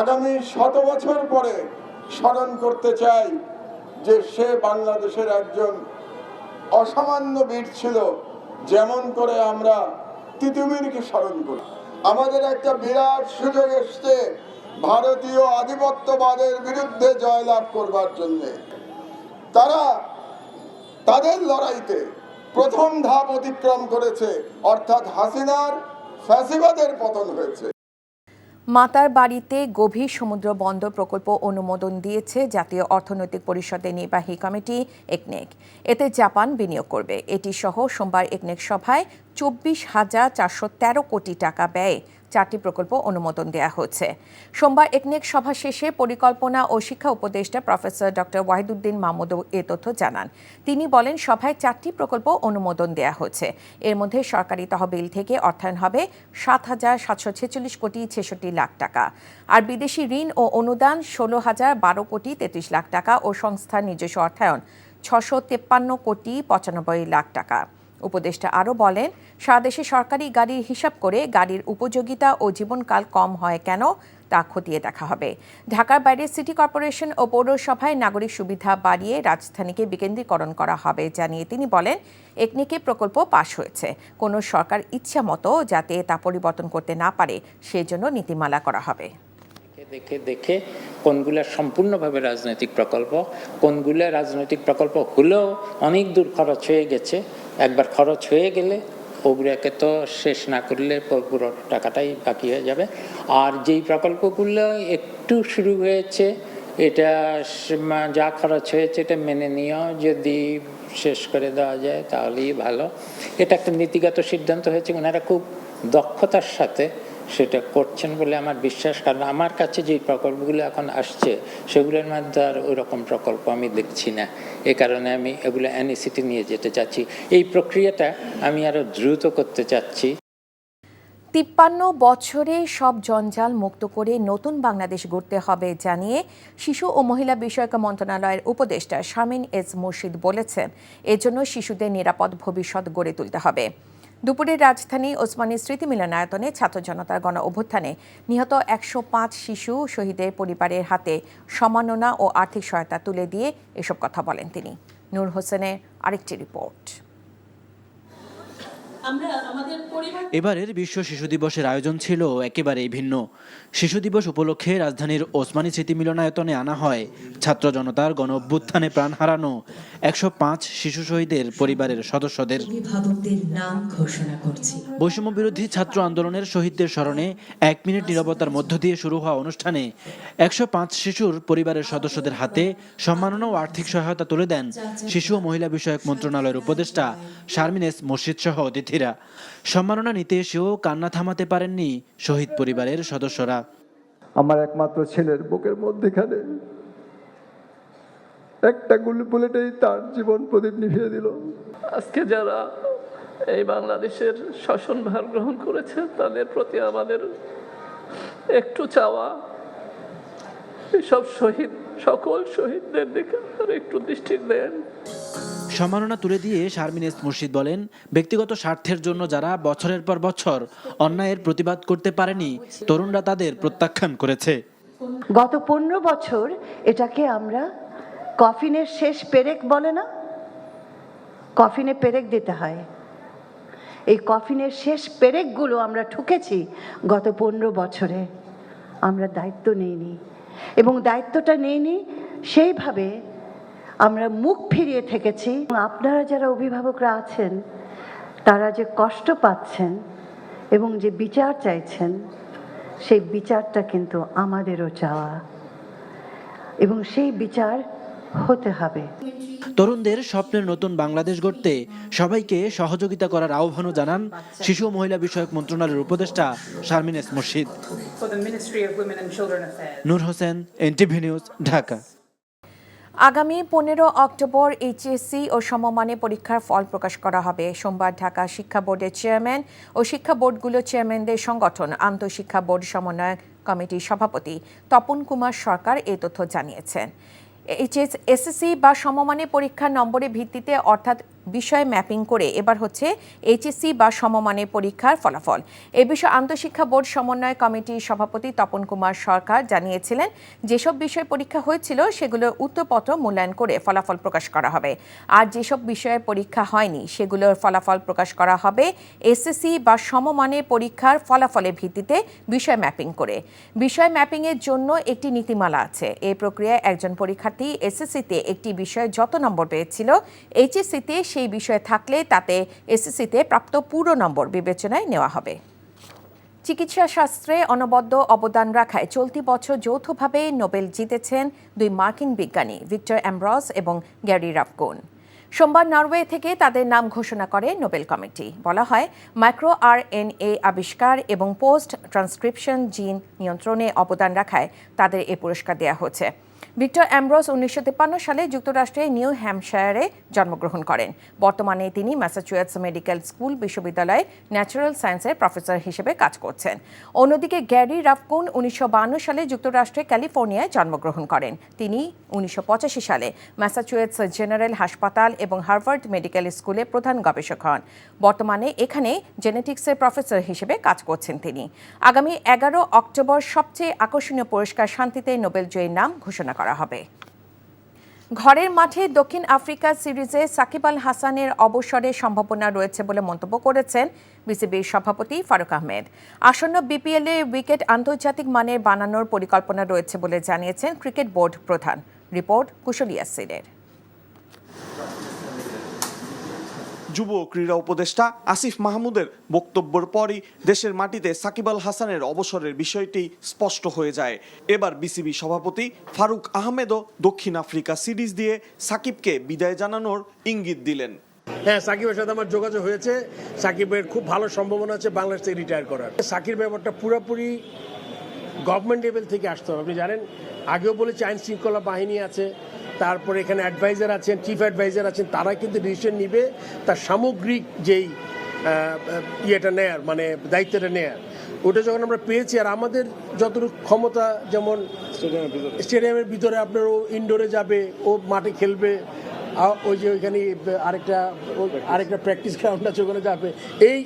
আগামী 100 বছর পরে স্মরণ করতে চাই যে সে বাংলাদেশের একজন অসামান্য বীর ছিল, যেমন করে আমরা তিতুমিরকে স্মরণ করি। আমাদের একটা বিরাট সুযোগ এসছে ভারতীয় আধিপত্যবাদের বিরুদ্ধে জয়লাভ করবার জন্য। তারা তাদের লড়াইতে প্রথম ধাপ অতিক্রম করেছে, অর্থাৎ হাসিনার ফ্যাসিবাদের পতন হয়েছে। মাতার বাড়িতে গভীর সমুদ্র বন্দর প্রকল্প অনুমোদন দিয়েছে জাতীয় অর্থনৈতিক পরিষদের নির্বাহী কমিটি একনেক। এতে জাপান বিনিয়োগ করবে। এটি সহ সোমবার একনেক সভায় 24,413 কোটি টাকা ব্যয়ে 4টি প্রকল্প অনুমোদন দেওয়া হয়েছে। সোমবার একনেক সভা শেষে পরিকল্পনা ও শিক্ষা উপদেষ্টা প্রফেসর ডক্টর ওয়াহিদুদ্দিন মাহমুদ এ তথ্য জানান। তিনি বলেন, সভায় 4টি প্রকল্প অনুমোদন দেওয়া হয়েছে। এর মধ্যে সরকারি তহবিল থেকে অর্থায়ন হবে 7,746 কোটি 66 লাখ টাকা, আর বিদেশি ঋণ ও অনুদান 16,012 কোটি 33 লাখ টাকা ও সংস্থার নিজস্ব অর্থায়ন 653 কোটি 95 লাখ টাকা। উপদেষ্টা আরও বলেন, সারা দেশে সরকারি গাড়ির হিসাব করে গাড়ির উপযোগিতা ও জীবনকাল কম হয় কেন তা খতিয়ে দেখা হবে। ঢাকার বাইরে সিটি কর্পোরেশন ও পৌরসভায় নাগরিক সুবিধা বাড়িয়ে রাজধানীকে বিকেন্দ্রীকরণ করা হবে জানিয়ে তিনি বলেন, একনেকে প্রকল্প পাশ হয়েছে, কোনো সরকার ইচ্ছা মতো যাতে তা পরিবর্তন করতে না পারে সেজন্য নীতিমালা করা হবে। দেখে দেখে কোনগুলো সম্পূর্ণভাবে রাজনৈতিক প্রকল্প, কোনগুলো রাজনৈতিক প্রকল্প হলেও অনেক দূর খরচ হয়ে গেছে, একবার খরচ হয়ে গেলে ওগুলোকে তো শেষ না করলে পুরো টাকাটাই বাকি হয়ে যাবে। আর যেই প্রকল্পগুলো একটু শুরু হয়েছে, এটা যা খরচ হয়েছে এটা মেনে নিয়েও যদি শেষ করে দেওয়া যায় তাহলেই ভালো। এটা একটা নীতিগত সিদ্ধান্ত হয়েছে, ওনারা খুব দক্ষতার সাথে সেটা করছেন বলে আমার বিশ্বাস। কারণ আমার কাছে যে প্রকল্পগুলো এখন আসছে সেগুলোর মধ্যে আর ওইরকম প্রকল্প আমি দেখছি না। এ কারণে আমি এগুলো এনইসিটি নিয়ে যেতে চাচ্ছি। এই প্রক্রিয়াটা আমি আরো দ্রুত করতে চাচ্ছি। 53 বছরে সব জঞ্জাল মুক্ত করে নতুন বাংলাদেশ গড়তে হবে জানিয়ে শিশু ও মহিলা বিষয়ক মন্ত্রণালয়ের উপদেষ্টা শামীম এস মুর্শিদ বলেছেন, এজন্য শিশুদের নিরাপদ ভবিষ্যৎ গড়ে তুলতে হবে। দুপুরে রাজধানী ওসমানী স্মৃতি মিলনায়তনে ছাত্র জনতার গণ অভ্যুত্থানে নিহত 105 শিশু শহীদের পরিবারের হাতে সম্মাননা ও আর্থিক সহায়তা তুলে দিয়ে এসব কথা বলেন তিনি। নূর হোসেনের আরেকটি রিপোর্ট। এবারের বিশ্ব শিশু দিবসের আয়োজন ছিল একেবারেই ভিন্ন। শিশু দিবস উপলক্ষে রাজধানীর ওসমানী স্মৃতি মিলনায়তনে আনা হয় ছাত্র জনতার গণ অভ্যুত্থানে প্রাণ হারানো 105 শিশু শহীদের পরিবারের সদস্যদের নাম ঘোষণা করছি। বৈষম্য বিরোধী ছাত্র আন্দোলনের শহীদদের স্মরণে 1 মিনিট নীরবতার মধ্য দিয়ে শুরু হওয়া অনুষ্ঠানে 105 শিশুর পরিবারের সদস্যদের হাতে সম্মাননা ও আর্থিক সহায়তা তুলে দেন শিশু ও মহিলা বিষয়ক মন্ত্রণালয়ের উপদেষ্টা শারমিন এস মুর্শিদ সহ অতিথিরা। সম্মাননা নিতে এসেও কান্না থামাতে পারেননি শহীদ পরিবারের সদস্যরা। আমার একমাত্র ছেলের বুকের মধ্যেখানে একটা গুলি বুলেটেই তার জীবন প্রদীপ নিভিয়ে দিল। আজকে যারা এই বাংলাদেশের শাসনভার গ্রহণ করেছে তাদের প্রতি আমাদের একটু চাওয়া, এসব শহীদ সকল শহীদদের দিকে একটু দৃষ্টি দেন। সম্মাননা তুলে দিয়ে শারমিন এস মুর্শিদ বলেন, ব্যক্তিগত স্বার্থের জন্য যারা বছরের পর বছর অন্যায়ের প্রতিবাদ করতে পারেনি, তরুণরা তাদের প্রত্যাখ্যান করেছে। গত 15 বছর এটাকে আমরা কফিনের শেষ পেরেক বলে না, কফিনে পেরেক দিতে হয়। এই কফিনের শেষ পেরেকগুলো আমরা ঠুকেছি গত 15 বছরে। আমরা দায়িত্ব নেইনি এবং দায়িত্বটা নেইনি সেইভাবে আমরা মুখ ফিরিয়ে থেকেছি। আপনারা যারা অভিভাবকরা আছেন তারা যে কষ্ট পাচ্ছেন এবং যে বিচার চাইছেন, সেই বিচারটা কিন্তু আমাদেরও চাওয়া। এবং সেই বিচার হতে হবে। তরুণদের স্বপ্নের নতুন বাংলাদেশ গড়তে সবাইকে সহযোগিতা করার আহ্বানও জানান শিশু ও মহিলা বিষয়ক মন্ত্রণালয়ের উপদেষ্টা শারমিন এস মুর্শিদ। নূর হোসেন, এনটিভি নিউজ, ঢাকা। আগামী 15 অক্টোবর এইচএসসি ও সমমানের পরীক্ষার ফল প্রকাশ করা হবে। সোমবার ঢাকা শিক্ষা বোর্ডের চেয়ারম্যান ও শিক্ষা বোর্ডগুলোর চেয়ারম্যানদের সংগঠন আন্তঃশিক্ষা বোর্ড সমন্বয় কমিটির সভাপতি তপন কুমার সরকার এই তথ্য জানিয়েছেন। এসএসসি বা সমমানের পরীক্ষার নম্বরের ভিত্তিতে অর্থাৎ বিষয় ম্যাপিং করে এবার হচ্ছে এইচএসসি বা সমমানের পরীক্ষার ফলাফল। এ বিষয়ে আন্তঃশিক্ষা বোর্ড সমন্বয় কমিটির সভাপতি তপন কুমার সরকার জানিয়েছিলেন, যেসব বিষয় পরীক্ষা হয়েছিল সেগুলোর উত্তরপত্র মূল্যায়ন করে ফলাফল প্রকাশ করা হবে, আর যেসব বিষয়ের পরীক্ষা হয়নি সেগুলোর ফলাফল প্রকাশ করা হবে এসএসসি বা সমমানের পরীক্ষার ফলাফলের ভিত্তিতে বিষয় ম্যাপিং করে। বিষয় ম্যাপিংয়ের জন্য একটি নীতিমালা আছে। এই প্রক্রিয়ায় একজন পরীক্ষার্থী এসএসসিতে একটি বিষয়ে যত নম্বর পেয়েছিল, এইচএসসিতে সেই বিষয়ে থাকলে তাতে এসএসসিতে প্রাপ্ত পুরো নম্বর বিবেচনায় নেওয়া হবে। চিকিৎসা শাস্ত্রে অনবদ্য অবদান রাখায় চলতি বছর যৌথভাবে নোবেল জিতেছেন দুই মার্কিন বিজ্ঞানী ভিক্টর অ্যামব্রস এবং গ্যারি রাফকুন। সোমবার নরওয়ে থেকে তাদের নাম ঘোষণা করে নোবেল কমিটি। বলা হয়, মাইক্রো আরএনএ আবিষ্কার এবং পোস্ট ট্রান্সক্রিপশন জিন নিয়ন্ত্রণে অবদান রাখায় তাদের এ পুরস্কার দেওয়া হয়েছে। ভিক্টর অ্যামব্রস 1953 সালে যুক্তরাষ্ট্রের নিউ হ্যাম্পশায়ারে জন্মগ্রহণ করেন। বর্তমানে তিনি ম্যাসাচুসেটস মেডিকেল স্কুল বিশ্ববিদ্যালয়ে ন্যাচারাল সায়েন্সের প্রফেসর হিসেবে কাজ করছেন। অন্যদিকে গ্যারি রাফকুন 1952 সালে যুক্তরাষ্ট্রের ক্যালিফোর্নিয়ায় জন্মগ্রহণ করেন। তিনি 1985 সালে ম্যাসাচুসেটস জেনারেল হাসপাতাল এবং হার্ভার্ড মেডিকেল স্কুলে প্রধান গবেষক হন। বর্তমানে এখানে জেনেটিক্সের প্রফেসর হিসেবে কাজ করছেন তিনি। আগামী 11 অক্টোবর সবচেয়ে আকর্ষণীয় পুরস্কার শান্তিতে নোবেল জয়ীর নাম ঘোষণা করা হবে। ঘরের মাঠে দক্ষিণ আফ্রিকা সিরিজে সাকিব আল হাসানের অবসরের সম্ভাবনা রয়েছে বলে মন্তব্য করেছেন বিসিবির সভাপতি ফারুক আহমেদ। আসন্ন বিপিএলে উইকেট আন্তর্জাতিক মানের বানানোর পরিকল্পনা রয়েছে বলে জানিয়েছেন ক্রিকেট বোর্ড প্রধান। রিপোর্ট কুশলী ইয়াসিরের। যুব ক্রীড়া উপদেষ্টা আসিফ মাহমুদের বক্তব্যের পরই দেশের মাটিতে সাকিব আল হাসানের অবসরের বিষয়টি স্পষ্ট হয়ে যায়। এবার বিসিবি সভাপতি ফারুক আহমেদও দক্ষিণ আফ্রিকা সিরিজ দিয়ে সাকিবকে বিদায় জানানোর ইঙ্গিত দিলেন। হ্যাঁ, সাকিবের সাথে আমার যোগাযোগ হয়েছে। সাকিবের খুব ভালো সম্ভাবনা আছে বাংলাদেশ থেকে রিটায়ার করার। সাকিবের ব্যাপারটা পুরোপুরি গভর্নমেন্ট লেভেল থেকে আসতে হবে। আপনি জানেন, আগেও বলেছি আইন শৃঙ্খলা বাহিনী আছে, তারপরে এখানে অ্যাডভাইজার আছেন, চিফ অ্যাডভাইজার আছেন, তারা কিন্তু ডিসিশন নিবে তার সামগ্রিক যেই ইয়েটা নেয়ার, মানে দায়িত্বটা নেয়ার, ওটা যখন আমরা পেয়েছি। আর আমাদের যতটুকু ক্ষমতা, যেমন স্টেডিয়ামের ভিতরে আপনার ও ইনডোরে যাবে, ও মাঠে খেলবে, ওই যে ওইখানে আরেকটা প্র্যাকটিস গ্রাউন্ড আছে, ওখানে যাবে, এই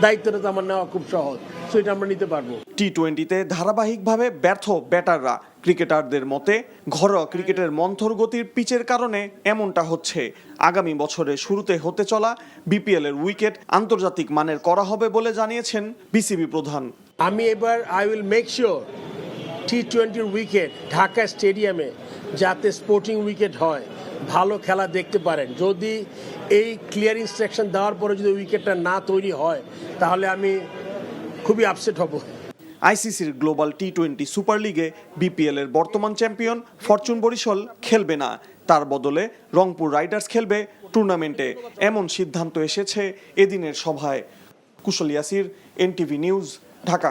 দায়িত্বটা তো আমার নেওয়া খুব সহজ, সেটা আমরা নিতে পারবো। টি-20তে ধারাবাহিকভাবে ব্যর্থ ব্যাটাররা ক্রিকেটারদের মতে ঘরোয়া ক্রিকেটের মন্থর গতির পিচের কারণে এমনটা হচ্ছে। আগামী বছরের শুরুতে হতে চলা বিপিএল এর উইকেট আন্তর্জাতিক মানের করা হবে বলে জানিয়েছেন বিসিবি প্রধান। আমি এবার I will make sure T20 wicket Dhaka স্টেডিয়ামে যাতে স্পোর্টিং উইকেট হয়, ভালো খেলা দেখতে পারেন। যদি এই ক্লিয়ার ইনস্ট্রাকশন দেওয়ার পরে যদি উইকেটটা না তৈরি হয়, তাহলে আমি খুবই আপসেট হব। আইসিসির গ্লোবাল টি-20 সুপার লিগে বিপিএল এর বর্তমান চ্যাম্পিয়ন ফরচুন বরিশাল খেলবে না, তার বদলে রংপুর রাইডার্স খেলবে টুর্নামেন্টে, এমন সিদ্ধান্ত এসেছে এদিনের সভায়। কুশলী ইয়াসির, এনটিভি নিউজ, ঢাকা।